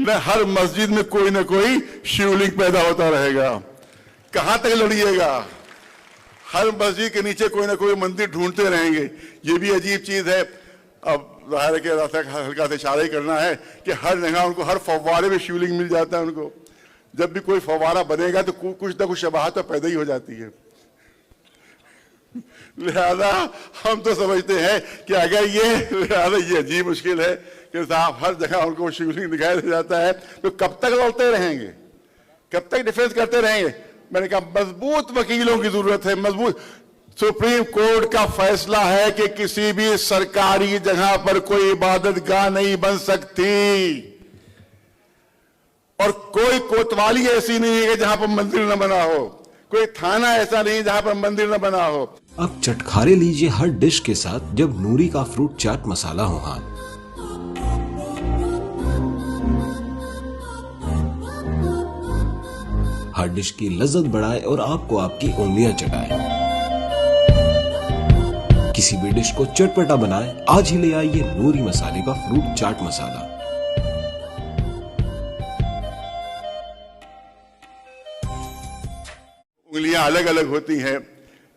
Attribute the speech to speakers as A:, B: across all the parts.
A: نہ ہر مسجد میں کوئی نہ کوئی شیولنگ پیدا ہوتا رہے گا. کہاں تک لڑیے گا؟ ہر مسجد کے نیچے کوئی نہ کوئی مندر ڈھونڈتے رہیں گے. یہ بھی عجیب چیز ہے. اب ظاہر ہے کہ ہلکا سے اشارہ ہی کرنا ہے کہ ہر جگہ ان کو ہر فوارے میں شیولنگ مل جاتا ہے. ان کو جب بھی کوئی فوارہ بنے گا تو کچھ نہ کچھ شباہت تو پیدا ہی ہو جاتی ہے. لہذا ہم تو سمجھتے ہیں کہ اگر یہ عجیب مشکل ہے کہ صاحب ہر جگہ ان کو شیولنگ دکھایا جاتا ہے تو کب تک لڑتے رہیں گے؟ کب تک ڈیفینس کرتے رہیں گے؟ میں نے کہا مضبوط وکیلوں کی ضرورت ہے. مضبوط. سپریم کورٹ کا فیصلہ ہے کہ کسی بھی سرکاری جگہ پر کوئی عبادت گاہ نہیں بن سکتی اور کوئی کوتوالی ایسی نہیں ہے کہ جہاں پر مندر نہ بنا ہو. کوئی تھانہ ایسا نہیں جہاں پر مندر نہ بنا ہو.
B: اب چٹکھارے لیجئے ہر ڈش کے ساتھ جب نوری کا فروٹ چاٹ مسالہ ہو ہاتھ. ہر ڈش کی لذت بڑھائے اور آپ کو آپ کی انگلیاں چٹائے. کسی بھی ڈش کو چٹپٹا بنائے. آج ہی لے آئیے نوری مسالے کا فروٹ چاٹ مسالہ.
A: انگلیاں الگ الگ ہوتی ہیں.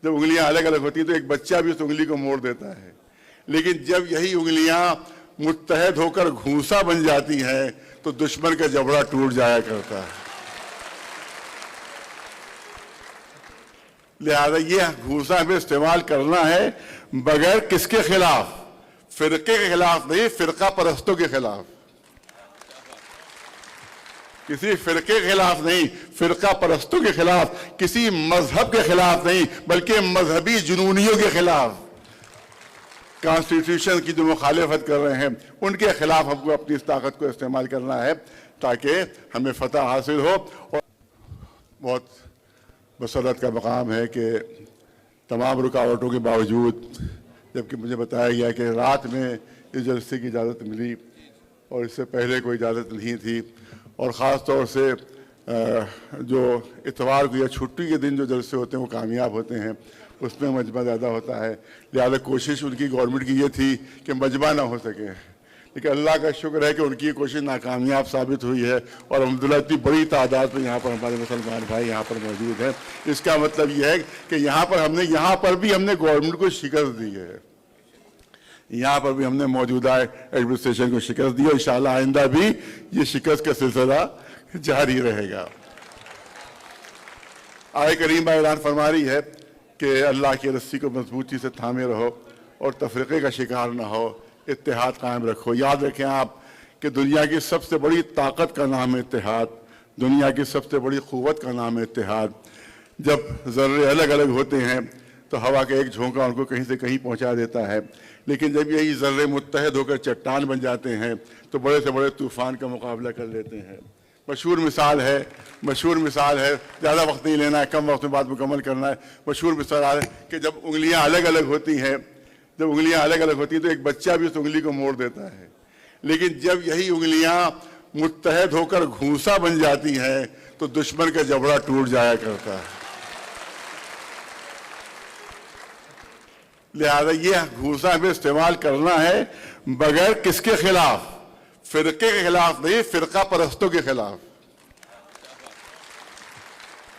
A: جب انگلیاں الگ الگ ہوتی ہیں تو ایک بچہ بھی اس انگلی کو موڑ دیتا ہے. لیکن جب یہی انگلیاں متحد ہو کر گھونسا بن جاتی ہیں تو دشمن کا جبڑا ٹوٹ جایا کرتا ہے. لہذا یہ گھونسا ہمیں استعمال کرنا ہے بغیر کس کے خلاف؟ فرقے کے خلاف نہیں، فرقہ پرستوں کے خلاف. کسی فرقے کے خلاف نہیں، فرقہ پرستوں کے خلاف. کسی مذہب کے خلاف نہیں بلکہ مذہبی جنونیوں کے خلاف. کانسٹیٹیوشن کی جو مخالفت کر رہے ہیں ان کے خلاف ہم کو اپنی اس طاقت کو استعمال کرنا ہے تاکہ ہمیں فتح حاصل ہو. اور بہت مسرت کا مقام ہے کہ تمام رکاوٹوں کے باوجود جبکہ مجھے بتایا گیا کہ رات میں اس جلسے کی اجازت ملی اور اس سے پہلے کوئی اجازت نہیں تھی، اور خاص طور سے جو اتوار کو یا چھٹی کے دن جو جلسے ہوتے ہیں وہ کامیاب ہوتے ہیں، اس میں مجمع زیادہ ہوتا ہے. لہذا کوشش ان کی گورنمنٹ کی یہ تھی کہ مجمع نہ ہو سکے، لیکن اللہ کا شکر ہے کہ ان کی کوشش ناکامیاب ثابت ہوئی ہے اور الحمدللہ اتنی بڑی تعداد میں یہاں پر ہمارے مسلمان بھائی یہاں پر موجود ہیں. اس کا مطلب یہ ہے کہ یہاں پر بھی ہم نے گورنمنٹ کو شکست دی ہے. یہاں پر بھی ہم نے موجودہ ایڈمنسٹریشن کو شکست دی اور انشاءاللہ آئندہ بھی یہ شکست کا سلسلہ جاری رہے گا. آیت کریمہ اعلان فرما رہی ہے کہ اللہ کی رسی کو مضبوطی سے تھامے رہو اور تفرقے کا شکار نہ ہو، اتحاد قائم رکھو. یاد رکھیں آپ کہ دنیا کی سب سے بڑی طاقت کا نام ہے اتحاد. دنیا کی سب سے بڑی قوت کا نام ہے اتحاد. جب ذرے الگ الگ ہوتے ہیں تو ہوا کا ایک جھونکا ان کو کہیں سے کہیں پہنچا دیتا ہے، لیکن جب یہی ذرے متحد ہو کر چٹان بن جاتے ہیں تو بڑے سے بڑے طوفان کا مقابلہ کر لیتے ہیں. مشہور مثال ہے، زیادہ وقت نہیں لینا ہے، کم وقت میں بات مکمل کرنا ہے. مشہور مثال ہے کہ جب انگلیاں الگ الگ ہوتی ہیں تو ایک بچہ بھی اس انگلی کو موڑ دیتا ہے. لیکن جب یہی انگلیاں متحد ہو کر گھونسا بن جاتی ہیں تو دشمن کا جبڑا ٹوٹ جایا کرتا ہے. لہذا یہ گھونسا ہمیں استعمال کرنا ہے بغیر کس کے خلاف؟ فرقے کے خلاف نہیں، فرقہ پرستوں کے خلاف.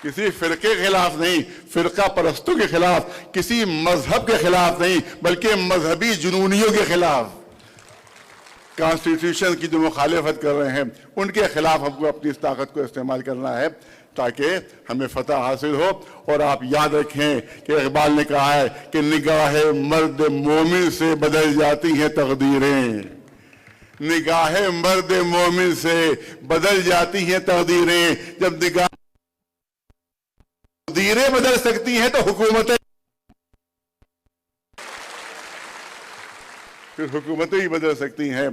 A: کسی فرقے کے خلاف نہیں، فرقہ پرستوں کے خلاف. کسی مذہب کے خلاف نہیں بلکہ مذہبی جنونیوں کے خلاف. کانسٹیٹیوشن کی جو مخالفت کر رہے ہیں ان کے خلاف ہم کو اپنی اس طاقت کو استعمال کرنا ہے تاکہ ہمیں فتح حاصل ہو. اور آپ یاد رکھیں کہ اقبال نے کہا ہے کہ نگاہ مرد مومن سے بدل جاتی ہیں تقدیریں. نگاہ مرد مومن سے بدل جاتی ہیں تقدیریں. جب نگاہ تقدیریں بدل سکتی ہیں تو حکومتیں ہی بدل سکتی ہیں.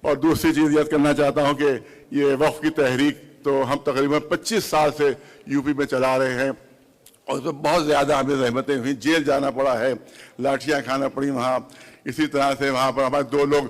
A: اور دوسری چیز یاد کرنا چاہتا ہوں کہ یہ وقف کی تحریک تو ہم تقریباً 25 سال سے یو پی میں چلا رہے ہیں اور اس میں بہت زیادہ ہمیں زحمتیں ہوئیں. جیل جانا پڑا ہے، لاٹھیاں کھانا پڑی وہاں. اسی طرح سے وہاں پر ہمارے 2 لوگ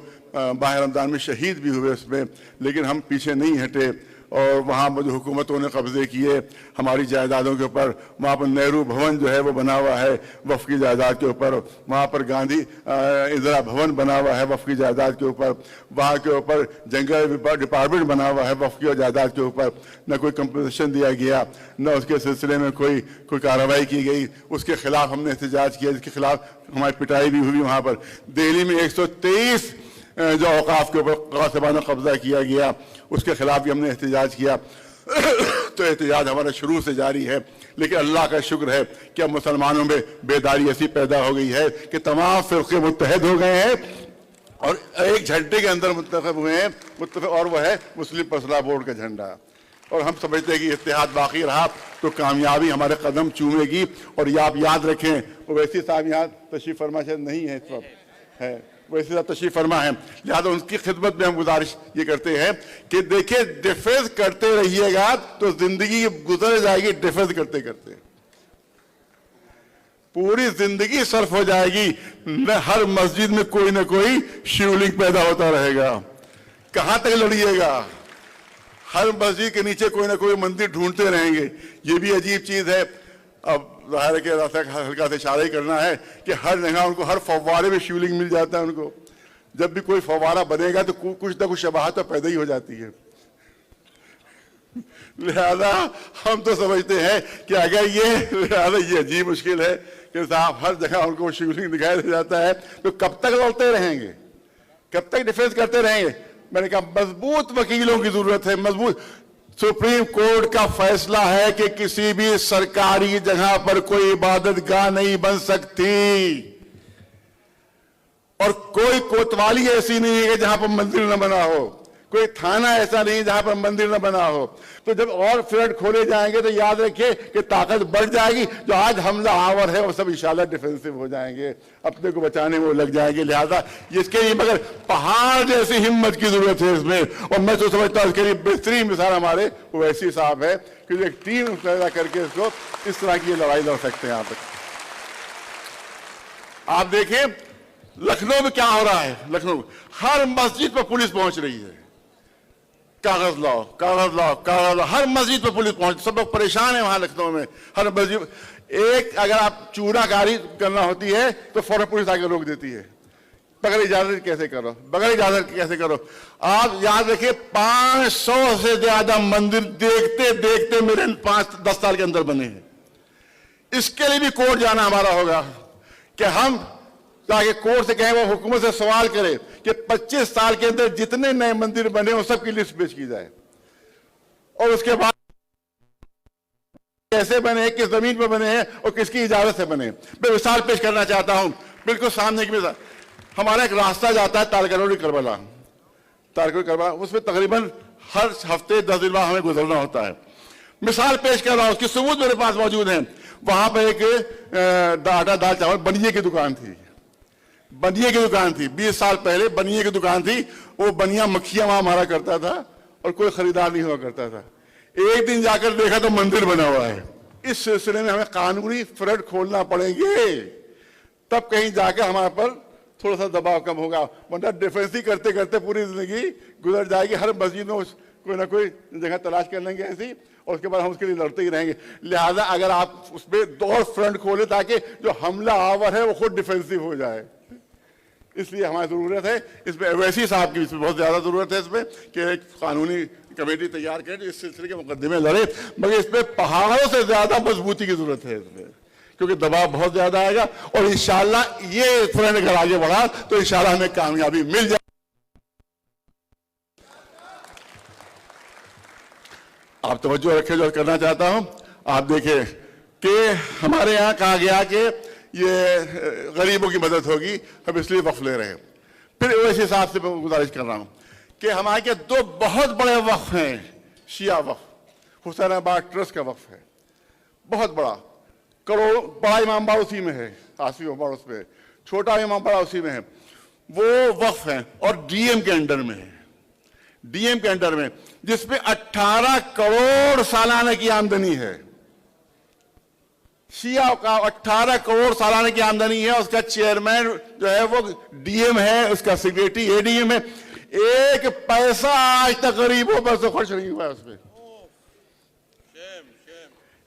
A: باہر رمضان میں شہید بھی ہوئے اس میں، لیکن ہم پیچھے نہیں ہٹے. اور وہاں جو حکومتوں نے قبضے کیے ہماری جائیدادوں کے اوپر، وہاں پر نہرو بھون جو ہے وہ بنا ہوا ہے وقف کی جائیداد کے اوپر، وہاں پر گاندھی اندرا بھون بنا ہوا ہے وقف کی جائیداد کے اوپر، وہاں کے اوپر جنگل ڈپارٹمنٹ بنا ہوا ہے وقف کی جائیداد کے اوپر، نہ کوئی کمپنسیشن دیا گیا، نہ اس کے سلسلے میں کوئی کارروائی کی گئی، اس کے خلاف ہم نے احتجاج کیا، اس کے خلاف ہماری پٹائی بھی ہوئی وہاں پر۔ دہلی میں 123 جو اوقاف کے اوپر صاحبانہ قبضہ کیا گیا اس کے خلاف بھی ہم نے احتجاج کیا۔ تو احتجاج ہمارا شروع سے جاری ہے، لیکن اللہ کا شکر ہے کہ اب مسلمانوں میں بیداری ایسی پیدا ہو گئی ہے کہ تمام فرقے متحد ہو گئے ہیں اور ایک جھنڈے کے اندر متفق ہوئے ہیں، اور وہ ہے مسلم پرسنل بورڈ کا جھنڈا۔ اور ہم سمجھتے ہیں کہ اتحاد باقی رہا تو کامیابی ہمارے قدم چومے گی۔ اور یہ آپ یاد رکھیں، اویسی صاحب یہاں تشریف فرما شاید نہیں ہے اس وقت، ہے اویسی صاحب تشریف فرما ہے، لہذا ان کی خدمت میں ہم گزارش یہ کرتے ہیں کہ دیکھیں ڈیفنس کرتے رہیے گا تو زندگی گزر جائے گی ڈیفنس کرتے کرتے، پوری زندگی صرف ہو جائے گی، ہر مسجد میں کوئی نہ کوئی شیولنگ پیدا ہوتا رہے گا، کہاں تک لڑیے گا؟ ہر مسجد کے نیچے کوئی نہ کوئی مندر ڈھونڈتے رہیں گے، یہ بھی عجیب چیز ہے۔ اب ظاہر ہے کہ ہلکا سے اشارہ ہی کرنا ہے کہ ہر جگہ ان کو ہر فوارے میں شیولنگ مل جاتا ہے ان کو، جب بھی کوئی فوارہ بنے گا تو کچھ نہ کچھ شباہت تو پیدا ہی ہو جاتی ہے۔ لہذا ہم تو سمجھتے ہیں کہ اگر یہ عجیب مشکل ہے کہ صاحب ہر جگہ ان کو شیولنگ دکھایا جاتا ہے تو کب تک لڑتے رہیں گے، کب تک ڈیفنس کرتے رہیں گے؟ میں نے کہا مضبوط وکیلوں کی ضرورت ہے، مضبوط۔ سپریم کورٹ کا فیصلہ ہے کہ کسی بھی سرکاری جگہ پر کوئی عبادت گاہ نہیں بن سکتی، اور کوئی کوتوالی ایسی نہیں ہے کہ جہاں پر مندر نہ بنا ہو، کوئی تھانہ ایسا نہیں جہاں پر مندر نہ بنا ہو۔ تو جب اور فلڈ کھولے جائیں گے تو یاد رکھیے کہ طاقت بڑھ جائے گی، جو آج حملہ آور ہے وہ سب انشاءاللہ ڈیفنسو ہو جائیں گے، اپنے کو بچانے میں وہ لگ جائیں گے۔ لہذا اس کے لیے مگر پہاڑ جیسی ہمت کی ضرورت ہے اس میں، اور میں تو سمجھتا ہوں اس کے لیے بہترین مثال ہمارے اویسی صاحب ہے کہ جو ایک ٹیم پیدا کر کے اس کو اس طرح کی لڑائی لڑ سکتے ہیں۔ آپ دیکھیں لکھنؤ میں کیا ہو رہا ہے، لکھنؤ ہر مسجد پر پولیس پہنچ رہی ہے، کاغذ لاؤ کاغذ لاؤ کاغذ لاؤ، ہر مسجد پہ پولیس پہنچ، سب لوگ پریشان ہیں وہاں لکھنؤ میں، ہر مسجد ایک اگر آپ چورا کاری کرنا ہوتی ہے تو فوراً پولیس آ کے روک دیتی ہے، بغیر اجازت کیسے کرو، بغیر اجازت کیسے کرو۔ آپ یاد رکھیں 500 سے زیادہ مندر دیکھتے دیکھتے میرے 5-10 سال کے اندر بنے ہیں۔ اس کے لیے بھی کورٹ جانا ہمارا ہوگا کہ ہم تاکہ کورٹ سے کہیں وہ حکومت سے سوال کرے کہ 25 سال کے اندر جتنے نئے مندر بنے وہ سب کی لسٹ پیش کی جائے، اور اس کے بعد کیسے بنے، کس زمین پر بنے ہیں اور کس کی اجازت سے بنے۔ میں مثال پیش کرنا چاہتا ہوں، بالکل سامنے کی مثال، ہمارا ایک راستہ جاتا ہے تالکروڑی کربلا، اس میں تقریباً ہر ہفتے 10 دن بعد ہمیں گزرنا ہوتا ہے۔ مثال پیش کر رہا ہوں، اس کی ثبوت میرے پاس موجود ہیں۔ وہاں پہ ایک آٹا دال چاول بنیے کی دکان تھی، بنیے کی دکان تھی، 20 سال پہلے بنیے کی دکان تھی، وہ بنیا مکھیاں وہاں مارا کرتا تھا اور کوئی خریدار نہیں ہوا کرتا تھا۔ ایک دن جا کر دیکھا تو مندر بنا ہوا ہے۔ اس سلسلے میں ہمیں قانونی فرد کھولنا پڑیں گے، تب کہیں جا کے ہمارے پر تھوڑا سا دباؤ کم ہوگا، ورنہ ڈیفنس ہی کرتے کرتے پوری زندگی گزر جائے گی، ہر مسجد میں کوئی نہ کوئی جگہ تلاش کر لیں گے ایسی، اور اس کے بعد ہم اس کے لیے لڑتے ہی رہیں گے۔ لہذا اگر آپ اس پہ 2 فرنٹ کھولیں تاکہ جو حملہ آور ہے وہ خود ڈیفنسو ہو جائے، اس لیے ہماری ضرورت ہے اس میں اویسی صاحب کی اس میں بہت زیادہ ضرورت ہے اس میں کہ ایک قانونی کمیٹی تیار کرے اس سلسلے کے مقدمے لڑے، مگر اس پہ پہاڑوں سے زیادہ مضبوطی کی ضرورت ہے اس میں، کیونکہ دباؤ بہت زیادہ آئے گا، اور انشاءاللہ یہ فرنٹ اگر آگے بڑھا تو انشاءاللہ ہمیں کامیابی مل جائے۔ آپ توجہ رکھیں جو کرنا چاہتا ہوں، آپ دیکھیں کہ ہمارے یہاں کہا گیا کہ یہ غریبوں کی مدد ہوگی، ہم اس لیے وقف لے رہے ہیں۔ پھر اویسی صاحب سے میں گزارش کر رہا ہوں کہ ہمارے کے 2 بہت بڑے وقف ہیں، شیعہ وقف، حسین آباد ٹرسٹ کا وقف ہے، بہت بڑا، کروڑ، بڑا امام باڑہ اسی میں ہے، آصف امام باڑہ اس میں، چھوٹا امام باڑہ اسی میں ہے، وہ وقف ہیں اور ڈی ایم کے انڈر میں ہے، ڈی ایم کے انڈر میں، جس پہ 18 کروڑ سالانہ کی آمدنی ہے، شیعہ کا 18 کروڑ سالانہ کی آمدنی ہے، اس کا چیئرمین جو ہے وہ ڈی ایم ہے، اس کا سیکریٹری اے ڈی ایم ہے، 1 پیسہ آج تک غریبوں پر سے خرچ نہیں ہوا ہے اس پہ۔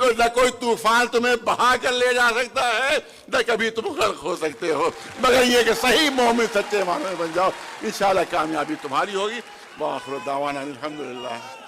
A: نہ کوئی طوفان تمہیں بہا کر لے جا سکتا ہے، نہ کبھی تم غرق ہو سکتے ہو، مگر یہ کہ صحیح مومن سچے معنوں میں بن جاؤ، انشاءاللہ کامیابی تمہاری ہوگی۔ وآخر دعوانا الحمدللہ۔